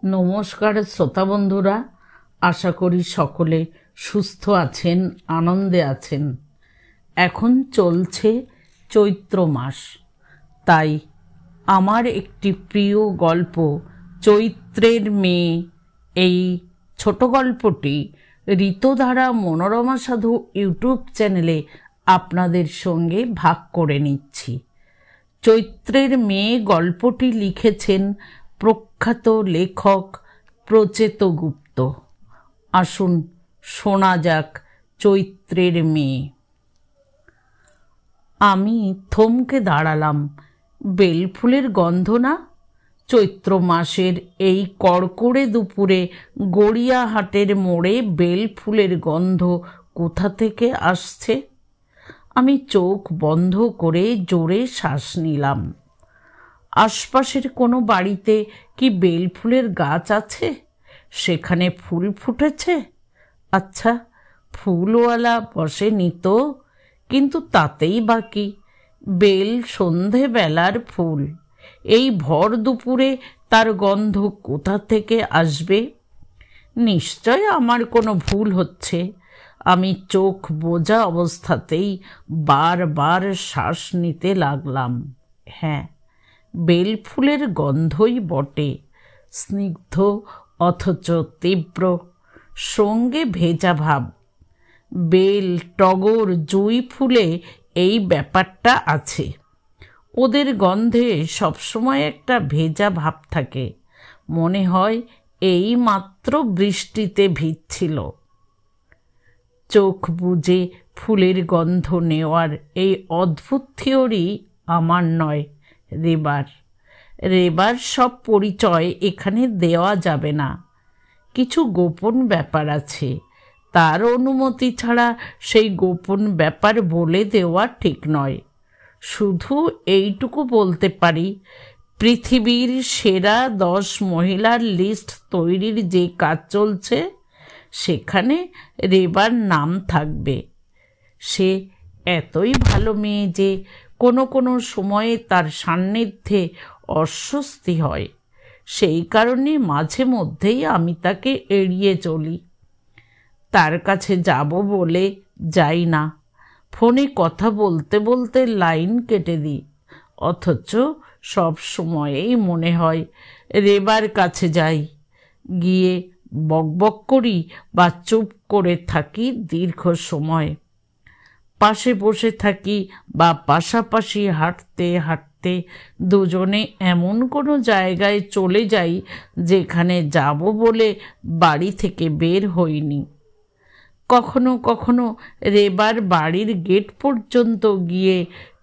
নমস্কার শ্রোতা বন্ধুরা, আশা করি সকলে সুস্থ আছেন, আনন্দে আছেন। এখন চলছে চৈত্র মাস, তাই আমার একটি প্রিয় গল্প চৈত্রের মেয়ে, এই ছোট গল্পটি ঋতুধারা মনোরমা সাধু ইউটিউব চ্যানেলে আপনাদের সঙ্গে ভাগ করে নিচ্ছি। চৈত্রের মেয়ে গল্পটি লিখেছেন প্রখ্যাত লেখক প্রচেত গুপ্ত। আসুন শোনা যাক চৈত্রের মেয়ে। আমি থমকে দাঁড়ালাম। বেলফুলের গন্ধ না? চৈত্র মাসের এই কড়কড়ে দুপুরে গড়িয়াহাটের মোড়ে বেলফুলের গন্ধ কোথা থেকে আসছে? আমি চোখ বন্ধ করে জোরে শ্বাস নিলাম। আশপাশের কোনো বাড়িতে কি বেলফুলের গাছ আছে? সেখানে ফুল ফুটেছে? আচ্ছা, ফুলওয়ালা বসেনি তো, কিন্তু তাতেই বাকি। বেল সন্ধেবেলার ফুল, এই ভর দুপুরে তার গন্ধ কোথা থেকে আসবে? নিশ্চয় আমার কোনো ভুল হচ্ছে। আমি চোখ বোঝা অবস্থাতেই বারবার শ্বাস নিতে লাগলাম। হ্যাঁ, বেলফুলের গন্ধই বটে, স্নিগ্ধ অথচ তীব্র, সঙ্গে ভেজা ভাব। বেল, টগর, জুঁই ফুলে এই ব্যাপারটা আছে। ওদের গন্ধে সবসময় একটা ভেজা ভাব থাকে, মনে হয় এই মাত্র বৃষ্টিতে ভিজছিল। চোখ বুজে ফুলের গন্ধ নেওয়ার এই অদ্ভুত থিওরি আমার নয়, রেবার সব পরিচয় এখানে দেওয়া যাবে না। কিছু গোপন ব্যাপার আছে, তার অনুমতি ছাড়া সেই গোপন ব্যাপার বলে দেওয়া ঠিক নয়। শুধু এইটুকু বলতে পারি, পৃথিবীর সেরা 10 মহিলার লিস্ট তৈরির যে কাজ চলছে, সেখানে রেবার নাম থাকবে। সে এতই ভালো মেয়ে যে কোনো কোনো সময়ে তার সান্নিধ্যে অস্বস্তি হয়। সেই কারণে মাঝে মধ্যেই আমি তাকে এড়িয়ে চলি। তার কাছে যাব বলে যাই না। ফোনে কথা বলতে বলতে লাইন কেটে দিই, অথচ সব সময়েই মনে হয় রেবার কাছে যাই, গিয়ে বকবক করি বা চুপ করে থাকি দীর্ঘ সময়। পাশে বসে থাকি বা পাশাপাশি হাঁটতে হাঁটতে দুজনে এমন কোনো জায়গায় চলে যাই যেখানে যাব বলে বাড়ি থেকে বের হইনি। কখনো কখনো রেবার বাড়ির গেট পর্যন্ত গিয়ে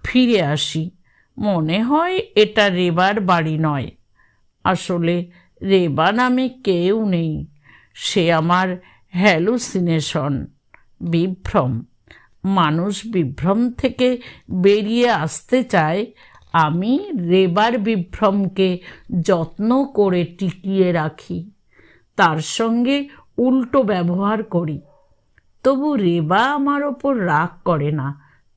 ফিরে আসি, মনে হয় এটা রেবার বাড়ি নয়। আসলে রেবা নামে কেউ নেই, সে আমার হ্যালুসিনেশন, বিভ্রম। মানুষ বিভ্রম থেকে বেরিয়ে আসতে চায়, আমি রেবার বিভ্রমকে যত্ন করে টিকিয়ে রাখি, তার সঙ্গে উল্টো ব্যবহার করি। তবু রেবা আমার ওপর রাগ করে না।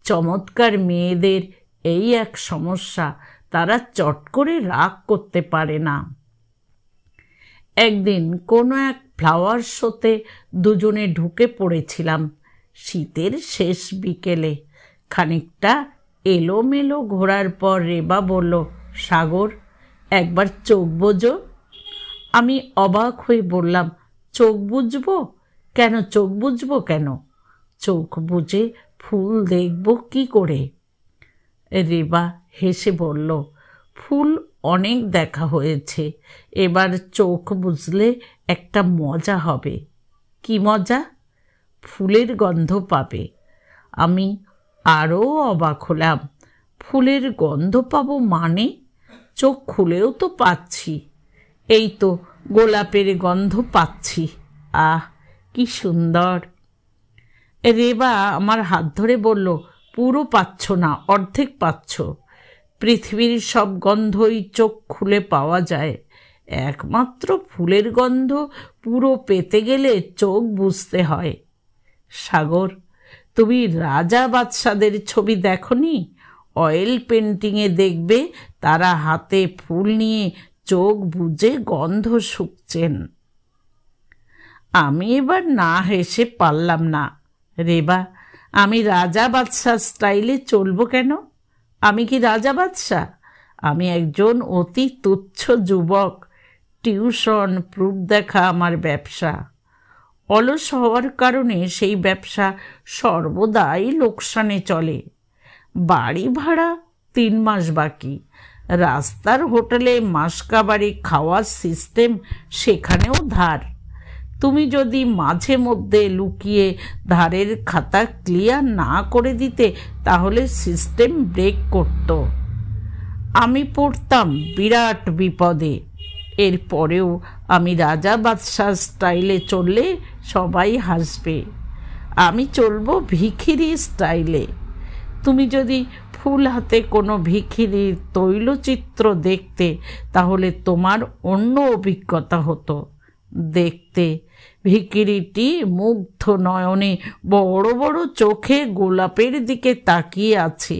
চমৎকার মেয়েদের এই এক সমস্যা, তারা চট করে রাগ করতে পারে না। একদিন কোনো এক ফ্লাওয়ার শোতে দুজনে ঢুকে পড়েছিলাম। শীতের শেষ বিকেলে খানিকটা এলোমেলো ঘোরার পর রেবা বলল, সাগর, একবার চোখ বোঝো। আমি অবাক হয়ে বললাম, চোখ বুঝবো কেন? চোখ বুঝবো কেন? চোখ বুঝে ফুল দেখব কি করে? রেবা হেসে বলল, ফুল অনেক দেখা হয়েছে, এবার চোখ বুঝলে একটা মজা হবে। কি মজা? ফুলের গন্ধ পাবে। আমি আরও অবাক হলাম। ফুলের গন্ধ পাবো মানে? চোখ খুলেও তো পাচ্ছি, এই তো গোলাপের গন্ধ পাচ্ছি। আহ, কি সুন্দর! রেবা আমার হাত ধরে বলল, পুরো পাচ্ছ না, অর্ধেক পাচ্ছ। পৃথিবীর সব গন্ধই চোখ খুলে পাওয়া যায়, একমাত্র ফুলের গন্ধ পুরো পেতে গেলে চোখ বুঝতে হয়। সাগর, তুমি রাজা বাদশাদের ছবি দেখনি? অয়েল পেন্টিংয়ে দেখবে তারা হাতে ফুল নিয়ে চোখ বুজে গন্ধ শুকছেন। আমি এবার না হেসে পারলাম না। রেবা, আমি রাজা বাদশাহ স্টাইলে চলবো কেন? আমি কি রাজা বাদশাহ? আমি একজন অতি তুচ্ছ যুবক। টিউশন, প্রুফ দেখা আমার ব্যবসা। অলস হওয়ার কারণে সেই ব্যবসা সর্বদাই লোকসানে চলে। বাড়ি ভাড়া 3 মাস বাকি। রাস্তার হোটেলে মাসকাবারি খাওয়ার সিস্টেম, সেখানেও ধার। তুমি যদি মাঝে মধ্যে লুকিয়ে ধারের খাতা ক্লিয়ার না করে দিতে, তাহলে সিস্টেম ব্রেক করত। আমি পড়তাম বিরাট বিপদে। এরপরেও আমি রাজা বাদশাহ স্টাইলে চললে সবাই হাসবে। আমি চলবো ভিখিরি স্টাইলে। তুমি যদি ফুল হাতে কোনো ভিখিরির তৈলচিত্র দেখতে, তাহলে তোমার অন্য অভিজ্ঞতা হতো। দেখতে ভিখিরিটি মুগ্ধ নয়নে বড় বড় চোখে গোলাপের দিকে তাকিয়ে আছে,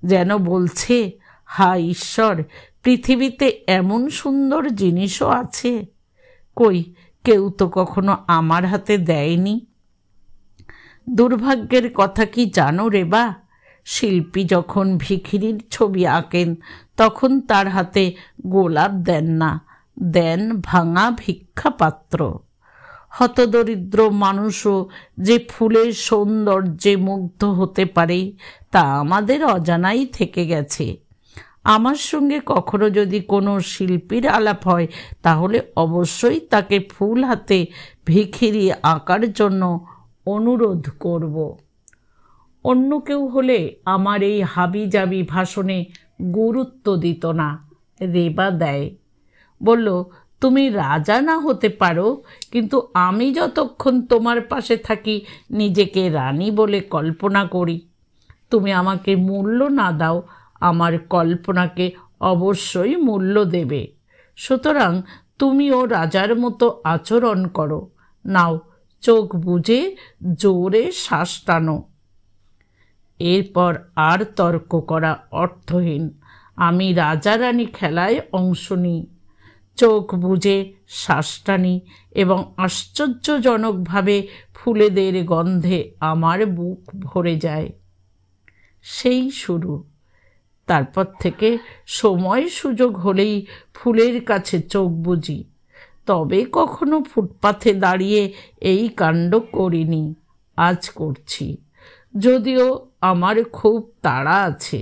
যেন বলছে, হায় ঈশ্বর, পৃথিবীতে এমন সুন্দর জিনিসও আছে। কই, কেউ তো কখনো আমার হাতে দেয়নি। দুর্ভাগ্যের কথা কি জানো রেবা? শিল্পী যখন ভিখিরির ছবি আঁকেন, তখন তার হাতে গোলাপ দেন না, দেন ভাঙা ভিক্ষাপাত্র। হতদরিদ্র মানুষও যে ফুলের সৌন্দর্যে মুগ্ধ হতে পারে, তা আমাদের অজানাই থেকে গেছে। আমার সঙ্গে কখনো যদি কোনো শিল্পীর আলাপ হয়, তাহলে অবশ্যই তাকে ফুল হাতে ভিখিরি আঁকার জন্য অনুরোধ করব। অন্য কেউ হলে আমার এই হাবিজাবি ভাষণে গুরুত্ব দিত না। রেবা দেয়, বলল, তুমি রাজা না হতে পারো, কিন্তু আমি যতক্ষণ তোমার পাশে থাকি নিজেকে রানী বলে কল্পনা করি। তুমি আমাকে মূল্য না দাও, আমার কল্পনাকে অবশ্যই মূল্য দেবে। সুতরাং তুমিও রাজার মতো আচরণ করো। নাও, চোখ বুজে জোরে শ্বাস টানো। এরপর আর তর্ক করা অর্থহীন। আমি রাজা রানী খেলায় অংশ নিই, চোখ বুজে শ্বাস টানি এবং আশ্চর্যজনকভাবে ফুলেদের গন্ধে আমার বুক ভরে যায়। সেই শুরু। তারপর থেকে সময় সুযোগ হলেই ফুলের কাছে চোখ বুজি। তবে কখনো ফুটপাথে দাঁড়িয়ে এই কাণ্ড করিনি, আজ করছি, যদিও আমার খুব তাড়া আছে।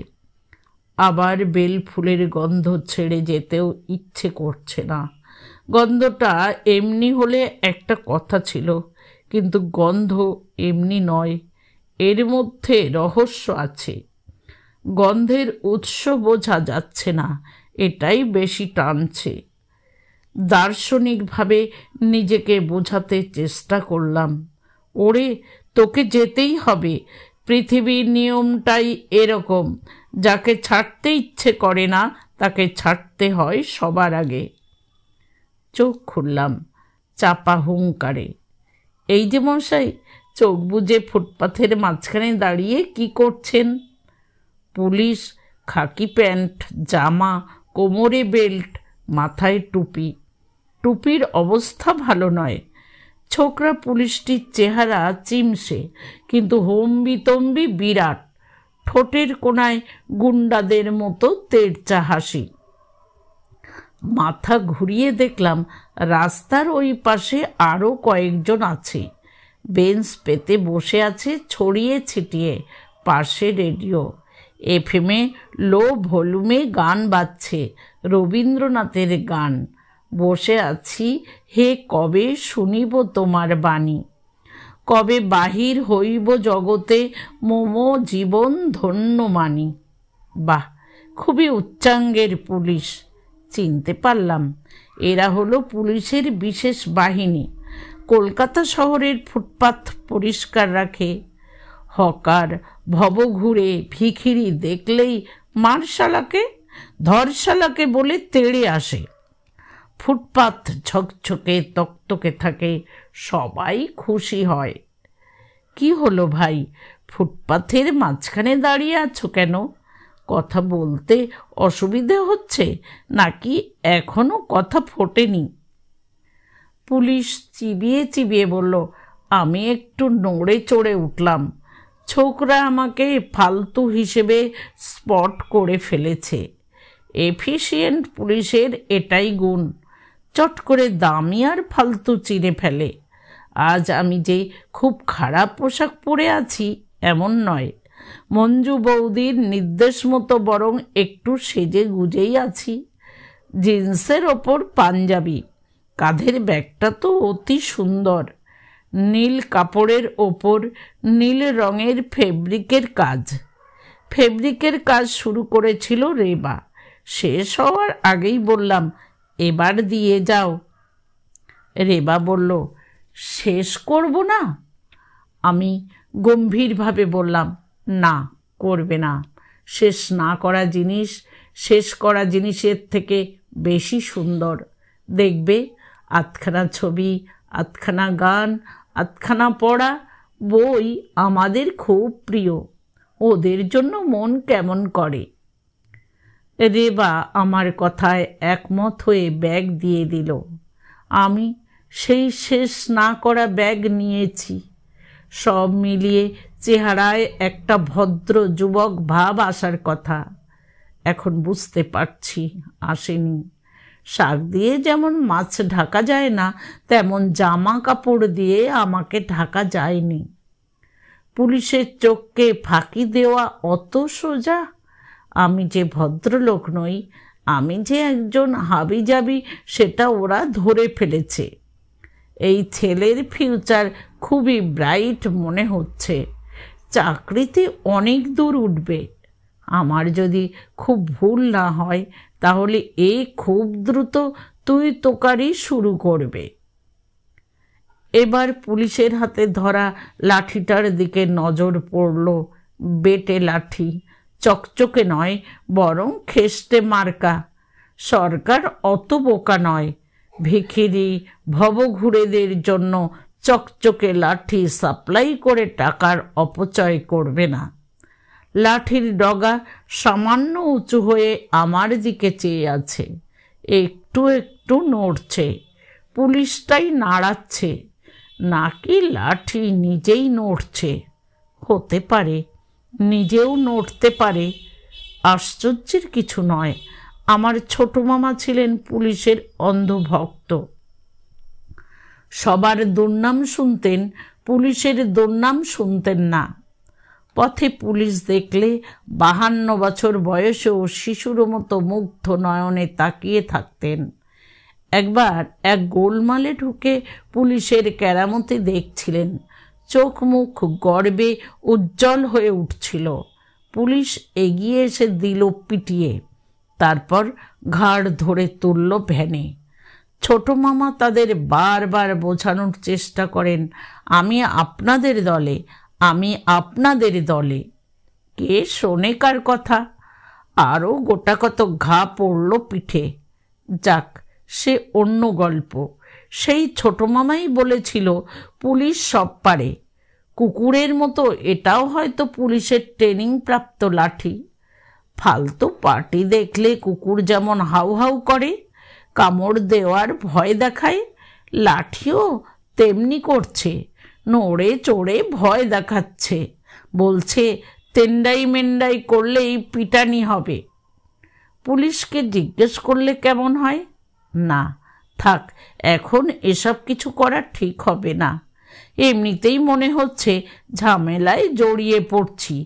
আবার বেল ফুলের গন্ধ ছেড়ে যেতেও ইচ্ছে করছে না। গন্ধটা এমনি হলে একটা কথা ছিল, কিন্তু গন্ধ এমনি নয়, এর মধ্যে রহস্য আছে। গন্ধের উৎস বোঝা যাচ্ছে না, এটাই বেশি টানছে। দার্শনিকভাবে নিজেকে বোঝাতে চেষ্টা করলাম, ওরে, তোকে যেতেই হবে। পৃথিবীর নিয়মটাই এরকম, যাকে ছাড়তে ইচ্ছে করে না তাকে ছাড়তে হয় সবার আগে। চোখ খুললাম চাপা হুঙ্কারে। এই যে মশাই, চোখ বুজে ফুটপাথের মাঝখানে দাঁড়িয়ে কি করছেন? পুলিশ, খাকি প্যান্ট, জামা, কোমরে বেল্ট, মাথায় টুপি। টুপির অবস্থা ভালো নয়। ছোকরা পুলিশটির চেহারা চিমসে, কিন্তু হম্বিতম্বি বিরাট। ঠোঁটের কোনায় গুন্ডাদের মতো তেড়চা হাসি। মাথা ঘুরিয়ে দেখলাম রাস্তার ওই পাশে আরও কয়েকজন আছে। বেঞ্চ পেতে বসে আছে ছড়িয়ে ছিটিয়ে। পাশে রেডিও, এফএমে লো ভলিউমে গান বাজছে, রবীন্দ্রনাথের গান। বসে আছি, হে কবে শুনিব তোমার বাণী, কবে বাহির হইব জগতে, মোমো জীবন ধন্য মানি। বাহ, খুবই উচ্চাঙ্গের পুলিশ। চিনতে পারলাম, এরা হলো পুলিশের বিশেষ বাহিনী। কলকাতা শহরের ফুটপাথ পরিষ্কার রাখে। হকার, ভবঘুরে, ভিখিরি দেখলেই মারশালাকে, ধরশালাকে বলে তেড়ে আসে। ফুটপাথ ঝকঝকে তকতকে থাকে, সবাই খুশি হয়। কি হলো ভাই, ফুটপাথের মাঝখানে দাঁড়িয়ে আছো কেন? কথা বলতে অসুবিধে হচ্ছে নাকি এখনো কথা ফোটেনি? পুলিশ চিবিয়ে চিবিয়ে বলল, আমি একটু নড়ে চড়ে উঠলাম। ছোকরা আমাকে ফালতু হিসেবে স্পট করে ফেলেছে। এফিশিয়েন্ট পুলিশের এটাই গুণ, চট করে দামি আর ফালতু চিনে ফেলে। আজ আমি যে খুব খারাপ পোশাক পরে আছি এমন নয়, মঞ্জু বৌদির নির্দেশ মতো বরং একটু সেজে গুজেই আছি। জিন্সের ওপর পাঞ্জাবি, কাঁধের ব্যাগটা তো অতি সুন্দর, নীল কাপড়ের ওপর নীল রঙের ফেব্রিকের কাজ শুরু করেছিল রেবা। শেষ হওয়ার আগেই বললাম, এবার দিয়ে যাও। রেবা বলল, শেষ করব না? আমি গম্ভীরভাবে বললাম, না, করবে না। শেষ না করা জিনিস শেষ করা জিনিসের থেকে বেশি সুন্দর। দেখবে, আধখানা ছবি, আধখানা গান, আধখানা পড়া বই আমাদের খুব প্রিয়। ওদের জন্য মন কেমন করে। রেবা আমার কথায় একমত হয়ে ব্যাগ দিয়ে দিল। আমি সেই শেষ না করা ব্যাগ নিয়েছি। সব মিলিয়ে চেহারায় একটা ভদ্র যুবক ভাব আসার কথা, এখন বুঝতে পারছি আসেনি। শাক দিয়ে যেমন মাছ ঢাকা যায় না, তেমন জামা কাপড় দিয়ে আমাকে ঢাকা যায়নি। পুলিশের চোখকে ফাঁকি দেওয়া অত সোজা? আমি যে ভদ্রলোক নই, আমি যে একজন হাবিজাবি, সেটা ওরা ধরে ফেলেছে। এই ছেলের ফিউচার খুবই ব্রাইট মনে হচ্ছে, চাকরিতে অনেক দূর উঠবে। আমার যদি খুব ভুল না হয় তাহলে এই খুব দ্রুত তুই তোকারি শুরু করবে। এবার পুলিশের হাতে ধরা লাঠিটার দিকে নজর পড়ল। বেটে লাঠি, চকচকে নয়, বরং খেস্টে মার্কা। সরকার অত বোকা নয়, ভিখিরি ভবঘুরেদের জন্য চকচকে লাঠি সাপ্লাই করে টাকার অপচয় করবে না। লাঠির ডগা সামান্য উঁচু হয়ে আমার দিকে চেয়ে আছে, একটু একটু নড়ছে। পুলিশটাই নাড়াচ্ছে, নাকি লাঠি নিজেই নড়ছে? হতে পারে, নিজেও নড়তে পারে। আশ্চর্যের কিছু নয়, আমার ছোট মামা ছিলেন পুলিশের অন্ধভক্ত। সবার দুর্নাম শুনতেন, পুলিশের দুর্নাম শুনতেন না। পথে পুলিশ দেখলে 52 বছর বয়সেও শিশুর মতো মুগ্ধ নয়নে তাকিয়ে থাকতেন। একবার এক গোলমালে ঢুকে পুলিশের কেরামতি দেখছিলেন, চোখ মুখ গর্বে উজ্জ্বল হয়ে উঠছিল। পুলিশ এগিয়ে এসে দিল পিটিয়ে, তারপর ঘাড় ধরে তুলল ভ্যানে। ছোট মামা তাদের বারবার বোঝানোর চেষ্টা করেন, আমি আপনাদের দলে, আমি আপনাদের দলে। কে শোনে কার কথা? আরও গোটা কত ঘা পড়ল পিঠে। যাক, সে অন্য গল্প। সেই ছোট মামাই বলেছিল পুলিশ সব পারে। কুকুরের মতো এটাও হয়তো পুলিশের ট্রেনিং প্রাপ্ত লাঠি। ফালতু পার্টি দেখলে কুকুর যেমন হাউ হাউ করে, কামড় দেওয়ার ভয় দেখায়, লাঠিও তেমনি করছে, নড়ে চড়ে ভয় দেখাচ্ছে, বলছে তেন্ডাই মেন্ডাই করলেই পিটানি হবে। পুলিশকে জিজ্ঞেস করলে কেমন হয়? না, থাক, এখন এসব কিছু করা ঠিক হবে না। এমনিতেই মনে হচ্ছে ঝামেলায় জড়িয়ে পড়ছি।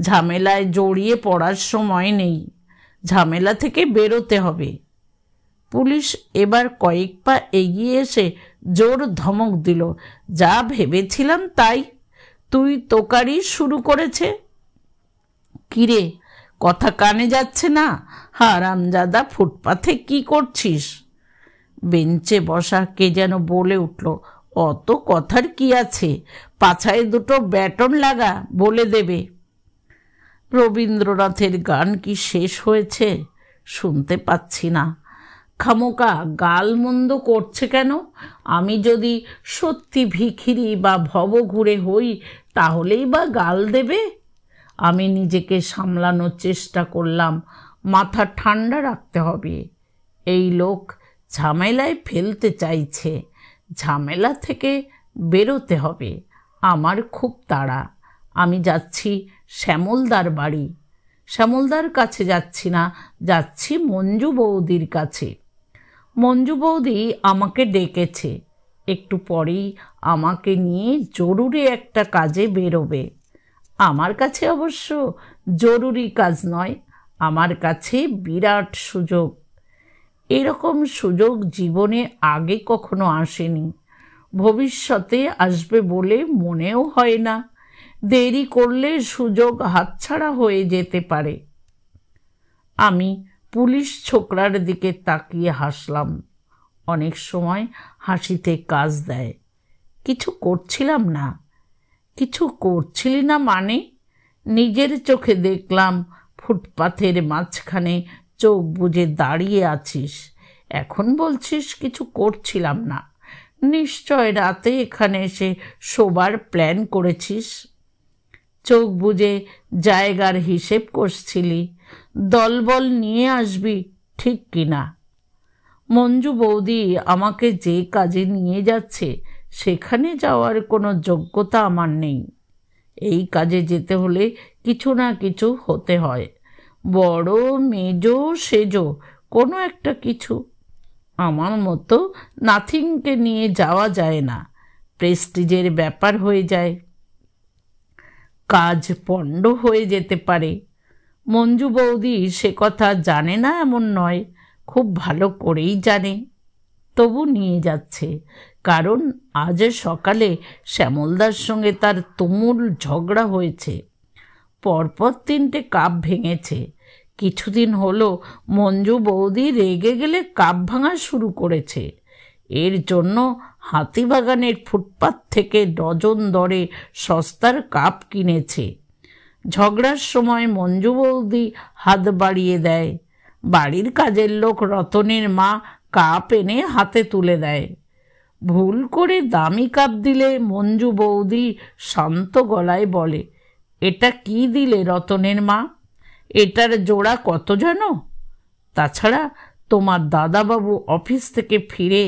ঝামেলায় জড়িয়ে পড়ার সময় নেই, ঝামেলা থেকে বেরোতে হবে। পুলিশ এবার কয়েক পা এগিয়ে এসে জোর ধমক দিল, যা ভেবেছিলাম তাই, তুই তোকারি শুরু করেছে। কিরে, কথা কানে যাচ্ছে না? হারামজাদা, ফুটপাথে কি করছিস? বেঞ্চে বসা কে যেন বলে উঠল, অত কথার কি আছে, পাছায় দুটো ব্যাটন লাগা, বলে দেবে। রবীন্দ্রনাথের গান কি শেষ হয়েছে? শুনতে পাচ্ছি না। খামোকা গালমন্দ করছে কেন? আমি যদি সত্যি ভিখিরি বা ভবঘুরে হই তাহলেই বা গাল দেবে? আমি নিজেকে সামলানোর চেষ্টা করলাম। মাথা ঠান্ডা রাখতে হবে। এই লোক ঝামেলায় ফেলতে চাইছে, ঝামেলা থেকে বেরোতে হবে। আমার খুব তাড়া। আমি যাচ্ছি শ্যামলদার বাড়ি। শ্যামলদার কাছে যাচ্ছি না, যাচ্ছি মঞ্জু বৌদির কাছে। মঞ্জু বৌদি আমাকে ডেকেছে। একটু পরেই আমাকে নিয়ে জরুরি একটা কাজে বেরোবে। আমার কাছে অবশ্য জরুরি কাজ নয়, আমার কাছে বিরাট সুযোগ। এরকম সুযোগ জীবনে আগে কখনো আসেনি, ভবিষ্যতে আসবে বলে মনেও হয় না। দেরি করলে সুযোগ হাতছাড়া হয়ে যেতে পারে। আমি পুলিশ ছোকরার দিকে তাকিয়ে হাসলাম। অনেক সময় হাসিতে কাজ দেয়। কিছু করছিলাম না। কিছু করছিলি না মানে? নিজের চোখে দেখলাম ফুটপাথের মাঝখানে চোখ বুজে দাঁড়িয়ে আছিস, এখন বলছিস কিছু করছিলাম না। নিশ্চয় রাতে এখানে এসে শোবার প্ল্যান করেছিস। চোখ বুজে জায়গার হিসেব করছিলি, দলবল নিয়ে আসবি, ঠিক কিনা? মঞ্জু বৌদি আমাকে যে কাজে নিয়ে যাচ্ছে সেখানে যাওয়ার কোনো যোগ্যতা আমার নেই। এই কাজে যেতে হলে কিছু না কিছু হতে হয়, বড় মেজো সেজো কোনো একটা কিছু। আমার মতো নাথিংকে নিয়ে যাওয়া যায় না, প্রেস্টিজের ব্যাপার হয়ে যায়, কাজ পণ্ড হয়ে যেতে পারে। মঞ্জু বৌদি সে কথা জানে না এমন নয়, খুব ভালো করেই জানে, তবু নিয়ে যাচ্ছে। কারণ আজ সকালে শ্যামলদার সঙ্গে তার তুমুল ঝগড়া হয়েছে, পরপর 3টে কাপ ভেঙেছে। কিছুদিন হলো মঞ্জু বৌদি রেগে গেলে কাপ ভাঙা শুরু করেছে। এর জন্য হাতিবাগানের ফুটপাত থেকে ডজন দরে সস্তার কাপ কিনেছে। ঝগড়ার সময় মঞ্জু বৌদি হাত বাড়িয়ে দেয়। বাড়ির কাজের লোক রতনের মা কাপ এনে হাতে তুলে দেয়। ভুল করে দামি কাপ দিলে মঞ্জু বৌদি শান্ত গলায় বলে, এটা কি দিলে রতনের মা? এটার জোড়া কত জানো? তাছাড়া তোমার দাদাবাবু অফিস থেকে ফিরে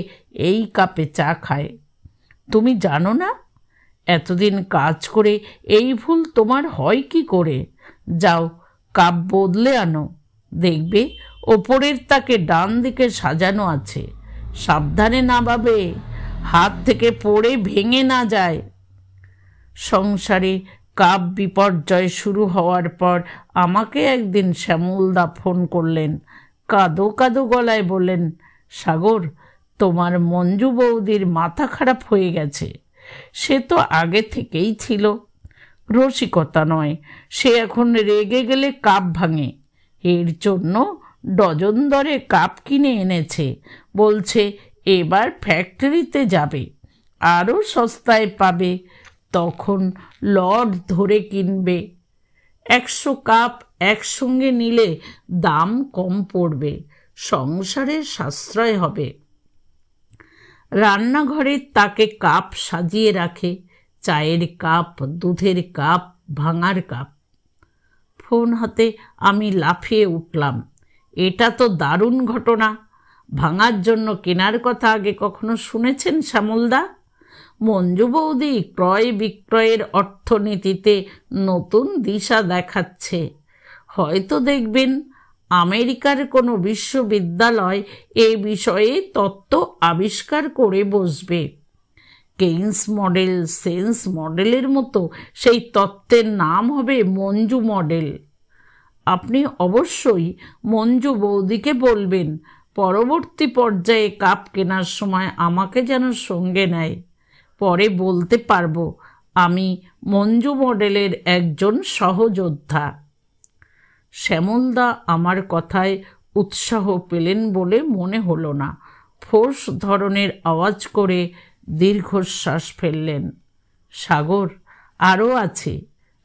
এই কাপে চা খায়, তুমি জানো না? এতদিন কাজ করে এই ভুল তোমার হয় কি করে? যাও কাপ বদলে আনো, দেখবে ওপরের তাকে ডান দিকে সাজানো আছে, সাবধানে নামাবে, হাত থেকে পড়ে ভেঙে না যায়। সংসারে কাপ বিপর্যয় শুরু হওয়ার পর আমাকে একদিন শ্যামলদা ফোন করলেন। কাঁদো কাঁদো গলায় বললেন, সাগর, তোমার মঞ্জু বৌদির মাথা খারাপ হয়ে গেছে। সে তো আগে থেকেই ছিল, রসিকতা নয়, সে এখন রেগে গেলে কাপ ভাঙে। এর জন্য ডজন দরে কাপ কিনে এনেছে। বলছে এবার ফ্যাক্টরিতে যাবে, আরও সস্তায় পাবে, তখন লট ধরে কিনবে। 100 কাপ একসঙ্গে নিলে দাম কম পড়বে, সংসারের সাশ্রয় হবে। রান্নাঘরে তাকে কাপ সাজিয়ে রাখে, চায়ের কাপ, দুধের কাপ, ভাঙার কাপ। ফোন হাতে আমি লাফিয়ে উঠলাম, এটা তো দারুণ ঘটনা। ভাঙার জন্য কেনার কথা আগে কখনো শুনেছেন শ্যামলদা? মঞ্জু বৌদি ক্রয় বিক্রয়ের অর্থনীতিতে নতুন দিশা দেখাচ্ছে। হয়তো দেখবেন আমেরিকার কোনো বিশ্ববিদ্যালয় এ বিষয়ে তত্ত্ব আবিষ্কার করে বসবে। কেইন্স মডেল, সেন্স মডেলের মতো সেই তত্ত্বের নাম হবে মঞ্জু মডেল। আপনি অবশ্যই মঞ্জু বৌদিকে বলবেন পরবর্তী পর্যায়ে কাপ কেনার সময় আমাকে যেন সঙ্গে নেয়। পরে বলতে পারবো আমি মঞ্জু মডেলের একজন সহযোদ্ধা। শ্যামলদা আমার কথায় উৎসাহ পেলেন বলে মনে হলো না। ফোর্স ধরনের আওয়াজ করে দীর্ঘশ্বাস ফেললেন। সাগর, আরও আছে।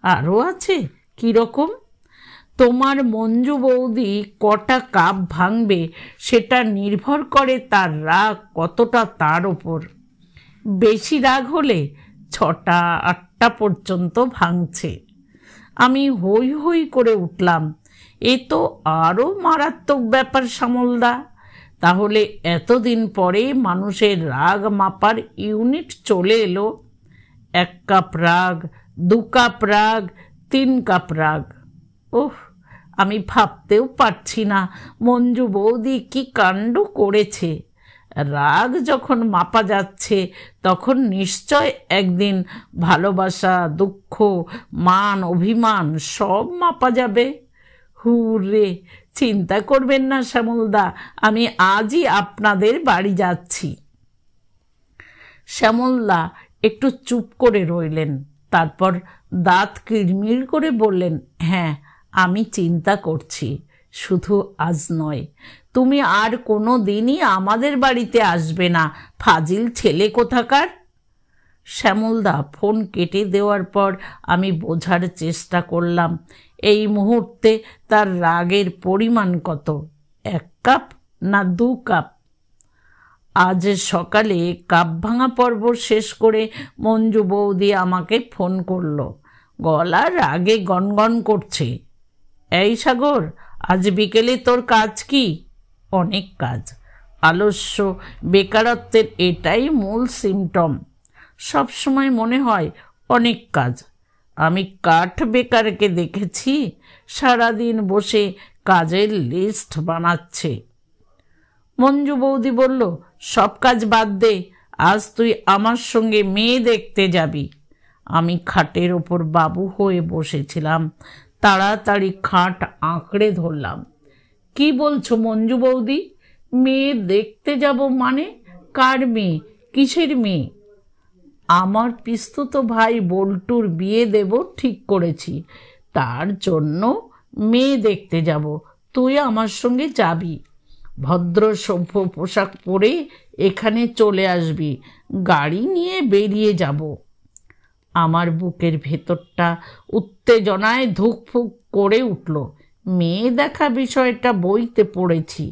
আরও আছে? কীরকম? তোমার মঞ্জু বৌদি কটা কাপ ভাঙবে সেটা নির্ভর করে তার রাগ কতটা তার ওপর। বেশি রাগ হলে 6টা 8টা পর্যন্ত ভাঙছে। আমি হই হই করে উঠলাম, এ তো আরও মারাত্মক ব্যাপার শ্যামলদা। তাহলে এতদিন পরে মানুষের রাগ মাপার ইউনিট চলে এলো। 1 কাপ রাগ, 2 কাপ রাগ, 3 কাপ রাগ। ওহ, আমি ভাবতেও পারছি না মঞ্জু বৌদি কি কাণ্ড করেছে। রাগ যখন মাপা যাচ্ছে তখন নিশ্চয় একদিন ভালোবাসা, দুঃখ, মান, অভিমান সব মাপা যাবে। হুররে, চিন্তা করবেন না শ্যামলদা, আমি আজই আপনাদের বাড়ি যাচ্ছি। শ্যামলদা একটু চুপ করে রইলেন, তারপর দাঁত কিড়মিড় করে বললেন, হ্যাঁ, আমি চিন্তা করছি, শুধু আজ নয়। তুমি আর কোনো দিনই আমাদের বাড়িতে আসবে না, ফাজিল ছেলে কোথাকার। শ্যামলদা ফোন কেটে দেওয়ার পর আমি বোঝার চেষ্টা করলাম এই মুহূর্তে তার রাগের পরিমাণ কত, 1 কাপ না 2 কাপ। আজ সকালে কাপ ভাঙা পর্ব শেষ করে মঞ্জু বৌদি আমাকে ফোন করলো, গলা রাগে গনগন করছে। এই সাগর, আজ বিকেলে তোর কাজ কি? অনেক কাজ। আলস্য, বেকারত্বের এটাই মূল সিমটম। সবসময় মনে হয় অনেক কাজ। আমি কাঠ বেকারকে দেখেছি সারাদিন বসে কাজের লিস্ট বানাচ্ছে। মঞ্জু বৌদি বলল, সব কাজ বাদ দে, আজ তুই আমার সঙ্গে মেয়ে দেখতে যাবি। আমি খাটের ওপর বাবু হয়ে বসেছিলাম, তাড়াতাড়ি খাট আঁকড়ে ধরলাম। কি বলছো মঞ্জু বৌদি? মেয়ে দেখতে যাব মানে? কার মেয়ে? কিসের মেয়ে? আমার পিস্তুত ভাই বল্টুর বিয়ে দেব ঠিক করেছি, তার জন্য মেয়ে দেখতে যাব। তুই আমার সঙ্গে যাবি, ভদ্র সভ্য পোশাক পরে এখানে চলে আসবি, গাড়ি নিয়ে বেরিয়ে যাব। আমার বুকের ভেতরটা উত্তেজনায় ধুকফুক করে উঠল। মেয়ে দেখা বিষয়টা বইতে পড়েছি,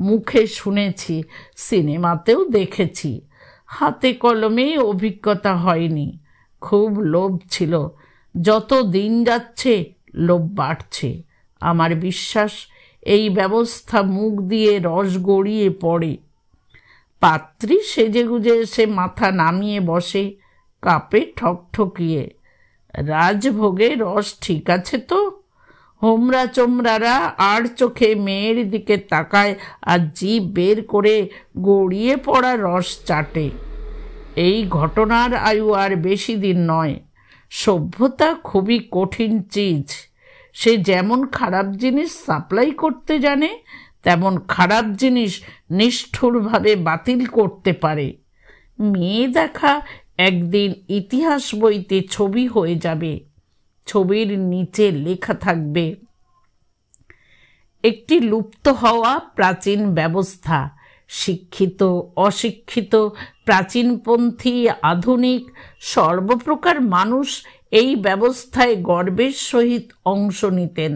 মুখে শুনেছি, সিনেমাতেও দেখেছি, হাতে কলমে অভিজ্ঞতা হয়নি। খুব লোভ ছিল, যত দিন যাচ্ছে লোভ বাড়ছে। আমার বিশ্বাস এই ব্যবস্থা মুখ দিয়ে রস গড়িয়ে পড়ে। পাত্রী সেজেগুজে এসে মাথা নামিয়ে বসে, কাপে ঠকঠকিয়ে। রাজভোগে রস ঠিক আছে তো? হোমরা চোমরারা আর চোখে মেয়ের দিকে তাকায় আর জিভ বের করে গড়িয়ে পড়া রস চাটে। এই ঘটনার আয়ু আর বেশি দিন নয়। সভ্যতা খুবই কঠিন চিজ। সে যেমন খারাপ জিনিস সাপ্লাই করতে জানে, তেমন খারাপ জিনিস নিষ্ঠুরভাবে বাতিল করতে পারে। মেয়ে দেখা একদিন ইতিহাস বইতে ছবি হয়ে যাবে। ছবির নিচে লেখা থাকবে, একটি লুপ্ত হওয়া প্রাচীন ব্যবস্থা। শিক্ষিত, অশিক্ষিত, প্রাচীনপন্থী, আধুনিক, সর্বপ্রকার মানুষ এই ব্যবস্থায় গর্বের সহিত অংশ নিতেন।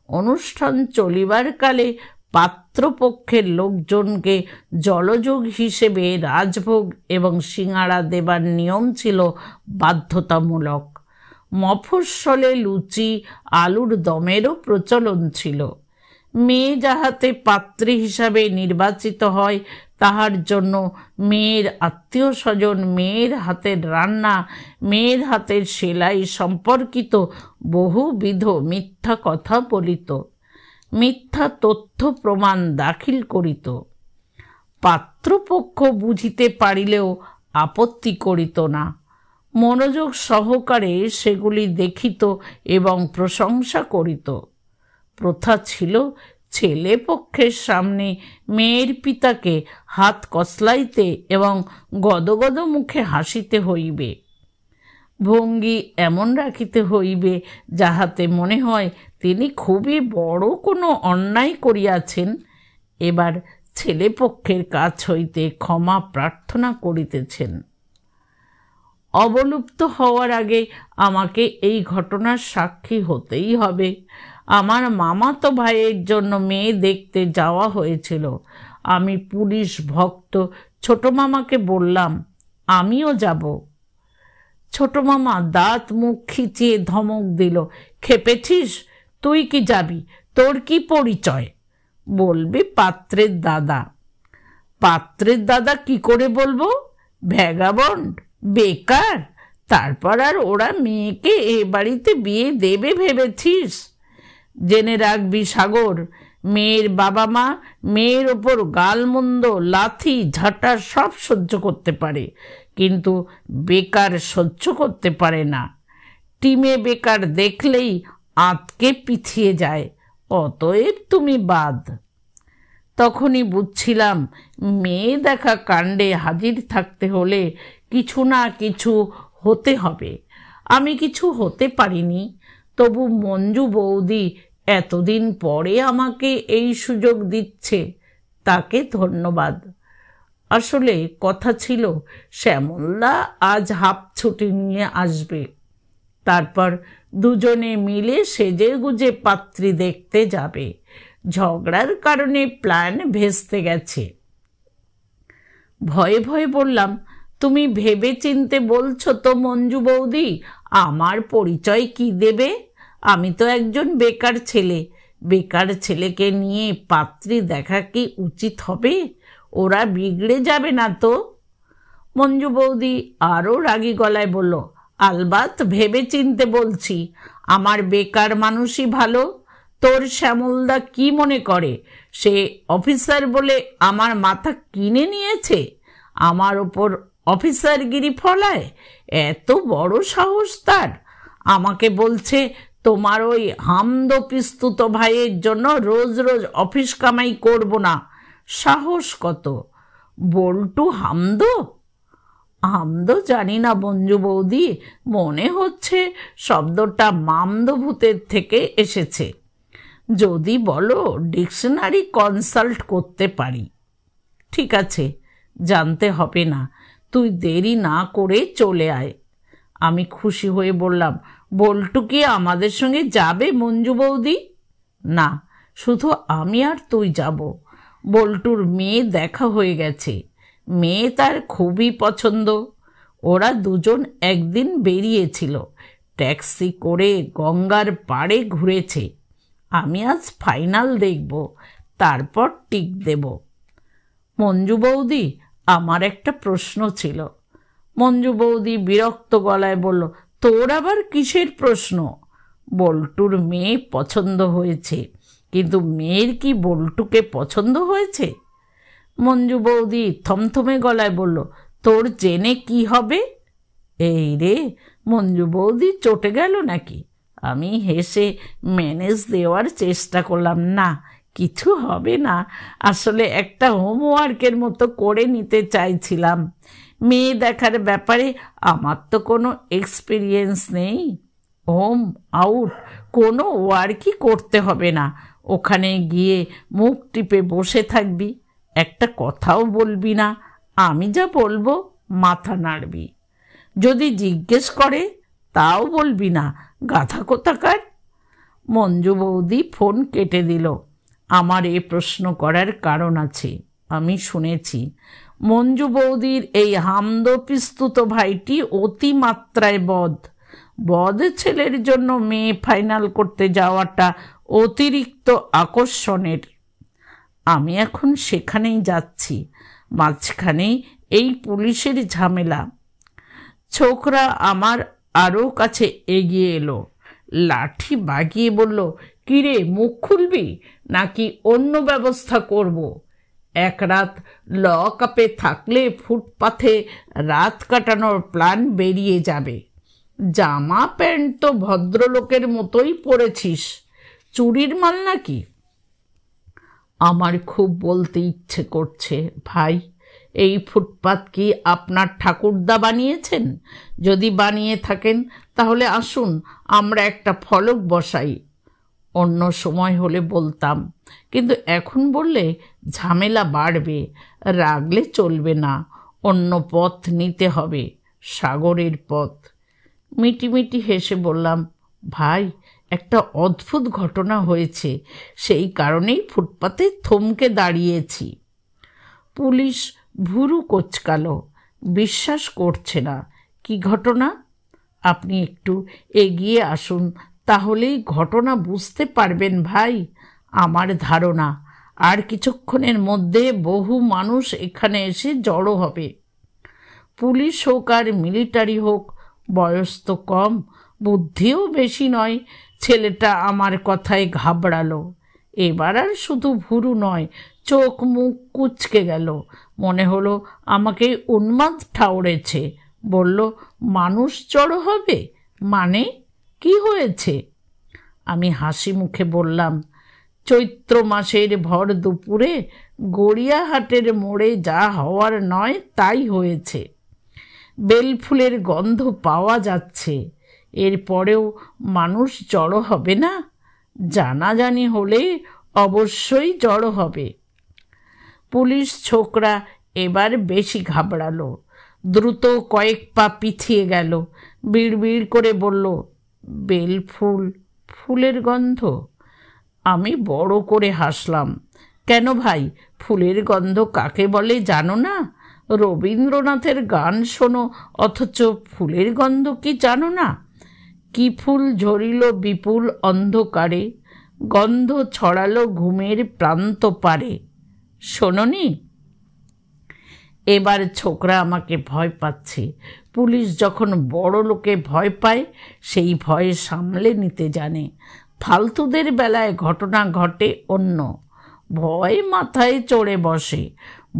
অনুষ্ঠান চলিবার কালে পাত্রপক্ষের লোকজনকে জলযোগ হিসেবে রাজভোগ এবং সিঙাড়া দেবার নিয়ম ছিল বাধ্যতামূলক। মফস্বলে লুচি, আলুর দমেরও প্রচলন ছিল। মেয়ে যাহাতে পাত্রী হিসাবে নির্বাচিত হয়, তাহার জন্য মেয়ের আত্মীয় স্বজন মেয়ের হাতের রান্না, মেয়ের হাতের সেলাই সম্পর্কিত বহুবিধ মিথ্যা কথা বলিত, মিথ্যা তথ্য প্রমাণ দাখিল করিত। পাত্রপক্ষ বুঝিতে পারিলেও আপত্তি করিত না, মনোযোগ সহকারে সেগুলি দেখিত এবং প্রশংসা করিত। প্রথা ছিল ছেলে পক্ষের সামনে মেয়ের পিতাকে হাত কসলাইতে এবং গদগদ মুখে হাসিতে হইবে। ভঙ্গি এমন রাখিতে হইবে যাহাতে মনে হয় তিনি খুবই বড় কোনো অন্যায় করিয়াছেন, এবার ছেলে পক্ষের কাছ হইতে ক্ষমা প্রার্থনা করিতেছেন। অবলুপ্ত হওয়ার আগে আমাকে এই ঘটনার সাক্ষী হতেই হবে। আমার মামাতো ভাইয়ের জন্য মেয়ে দেখতে যাওয়া হয়েছিল। আমি পুলিশ ভক্ত ছোট মামাকে বললাম, আমিও যাব। ছোট মামা দাঁত মুখ খিচিয়ে ধমক দিল, খেপেছিস? তুই কি যাবি? তোর কি পরিচয়? বলবি পাত্রের দাদা। পাত্রের দাদা কি করে বলবো? ভ্যাগাবন্ড, বেকার। তারপর আর ওরা মেয়েকে এ বাড়িতে বিয়ে দেবে ভেবেছিস? জেনে রাখবি সাগর, মেয়ের বাবা মা মেয়ের ওপর গালমন্দ, লাথি ঝাঁটা সব সহ্য করতে পারে, কিন্তু বেকার সহ্য করতে পারে না। টিমে বেকার দেখলেই আঁতকে পিছিয়ে যায়। অতএব তুমি বাদ। তখনই বুঝছিলাম মেয়ে দেখা কাণ্ডে হাজির থাকতে হলে কিছু না কিছু হতে হবে। আমি কিছু হতে পারিনি, তবু মঞ্জু বৌদি এতদিন পরে আমাকে এই সুযোগ দিচ্ছে, তাকে ধন্যবাদ। আসলে কথা ছিল শ্যামলদা আজ হাফ ছুটি নিয়ে আসবে, তারপর দুজনে মিলে সেজে গুজে পাত্রী দেখতে যাবে। ঝগড়ার কারণে প্ল্যান ভেস্তে গেছে। ভয়ে ভয়ে বললাম, তুমি ভেবে চিনতে বলছো তো মঞ্জু বৌদি? আমার পরিচয় কি দেবে? আমি তো একজন বেকার ছেলে। বেকার ছেলেকে নিয়ে পাত্রী দেখা কি উচিত হবে? ওরা বিগড়ে যাবে না তো? মঞ্জু বৌদি আরও রাগী গলায় বলল, আলবাত ভেবে চিনতে বলছি। আমার বেকার মানুষই ভালো। তোর শ্যামলদা কি মনে করে সে অফিসার বলে আমার মাথা কিনে নিয়েছে? আমার ওপর অফিসারগিরি ফলায়? এত বড় সাহস তার! আমাকে বলছে তোমার ওই হামদোপিস্তুত ভাইয়ের জন্য রোজ রোজ অফিস কামাই করব না। সাহস কত! বল্টু হামদো? হামদো জানি না মঞ্জু বৌদি, মনে হচ্ছে শব্দটা মামদো ভূতের থেকে এসেছে। যদি বলো ডিকশনারি কনসাল্ট করতে পারি। ঠিক আছে, জানতে হবে না, তুই দেরি না করে চলে আয়। আমি খুশি হয়ে বললাম, বল্টু কি আমাদের সঙ্গে যাবে মঞ্জু বৌদি? না, শুধু আমি আর তুই যাব। বল্টুর মেয়ে দেখা হয়ে গেছে, মেয়ে তার খুবই পছন্দ। ওরা দুজন একদিন বেরিয়েছিল, ট্যাক্সি করে গঙ্গার পাড়ে ঘুরেছে। আমি আজ ফাইনাল দেখব, তারপর টিক দেব। মঞ্জু বৌদি, আমার একটা প্রশ্ন ছিল। মঞ্জু বৌদি বিরক্ত গলায় বলল, তোর আবার কিসের প্রশ্ন? বল্টুর মেয়ে পছন্দ হয়েছে, কিন্তু মেয়ের কি বল্টুকে পছন্দ হয়েছে? মঞ্জু বৌদি থমথমে গলায় বলল, তোর জেনে কি হবে? এই রে, মঞ্জু বৌদি চটে গেল নাকি? আমি হেসে ম্যানেজ দেওয়ার চেষ্টা করলাম, না কিছু হবে না, আসলে একটা হোমওয়ার্কের মতো করে নিতে চাইছিলাম। মেয়ে দেখার ব্যাপারে আমার তো কোনো এক্সপিরিয়েন্স নেই। হোম আউট কোনো ওয়ার্কই করতে হবে না, ওখানে গিয়ে মুখ টিপে বসে থাকবি, একটা কথাও বলবি না। আমি যা বলবো মাথা নাড়বি, যদি জিজ্ঞেস করে তাও বলবি না, গাধা কোথাকার। মঞ্জু বৌদি ফোন কেটে দিল। আমার এ প্রশ্ন করার কারণ আছে, আমি শুনেছি মঞ্জু বৌদির এই হামদোপিস্তুত ভাইটি অতিমাত্রায় বদ ছেলের জন্য মেয়ে ফাইনাল করতে যাওয়াটা অতিরিক্ত আকর্ষণের। আমি এখন সেখানেই যাচ্ছি, মাঝখানেই এই পুলিশের ঝামেলা। ছোকরা আমার আরও কাছে এগিয়ে এলো, লাঠি বাগিয়ে বলল, কিরে মুখ খুলবি নাকি অন্য ব্যবস্থা করব? এক রাত লক আপে থাকলে ফুটপাথে রাত কাটানোর প্ল্যান বেরিয়ে যাবে। জামা প্যান্ট তো ভদ্রলোকের মতোই পরেছিস, চুরির মাল নাকি? আমার খুব বলতে ইচ্ছে করছে, ভাই এই ফুটপাত কি আপনার ঠাকুরদা বানিয়েছেন? যদি বানিয়ে থাকেন তাহলে আসুন আমরা একটা ফলক বসাই। অন্য সময় হলে বলতাম, কিন্তু এখন বললে ঝামেলা বাড়বে, রাগলে চলবে না। অন্য পথ নিতে হবে, সাগরের পথ। মিটিমিটি হেসে বললাম, ভাই একটা অদ্ভুত ঘটনা হয়েছে, সেই কারণেই ফুটপাতে থমকে দাঁড়িয়েছি। পুলিশ ভুরু কোঁচকালো, বিশ্বাস করছে না। কি ঘটনা? আপনি একটু এগিয়ে আসুন, তাহলেই ঘটনা বুঝতে পারবেন ভাই। আমার ধারণা আর কিছুক্ষণের মধ্যে বহু মানুষ এখানে এসে জড়ো হবে। পুলিশ হোক আর মিলিটারি হোক, বয়স তো কম, বুদ্ধিও বেশি নয়। ছেলেটা আমার কথায় ঘাবড়ালো। এবার আর শুধু ভুরু নয়, চোখ মুখ কুঁচকে গেল। মনে হলো আমাকে উন্মাদ ঠাউরেছে। বলল, মানুষ জড়ো হবে মানে? কি হয়েছে? আমি হাসি মুখে বললাম, চৈত্র মাসের ভর দুপুরে গড়িয়াহাটের মোড়ে যা হওয়ার নয় তাই হয়েছে। বেলফুলের গন্ধ পাওয়া যাচ্ছে। এরপরেও মানুষ জড়ো হবে না? জানাজানি হলে অবশ্যই জড়ো হবে। পুলিশ ছোকরা এবার বেশি ঘাবড়ালো। দ্রুত কয়েক পা পিছিয়ে গেল। বিড়বিড় করে বলল, বেলফুল, ফুলের গন্ধ? আমি বড় করে হাসলাম। কেন ভাই, ফুলের গন্ধ কাকে বলে জানো না? রবীন্দ্রনাথের গান শোনো, অথচ ফুলের গন্ধ কি জানো না? কি ফুল ঝরিল বিপুল অন্ধকারে, গন্ধ ছড়ালো ঘুমের প্রান্ত পারে। শোনোনি? এবার ছোকরা আমাকে ভয় পাচ্ছে। পুলিশ যখন বড় লোকে ভয় পায়, সেই ভয় সামলে নিতে জানে। ফালতুদের বেলায় ঘটনা ঘটে অন্য। ভয় মাথায় চড়ে বসে।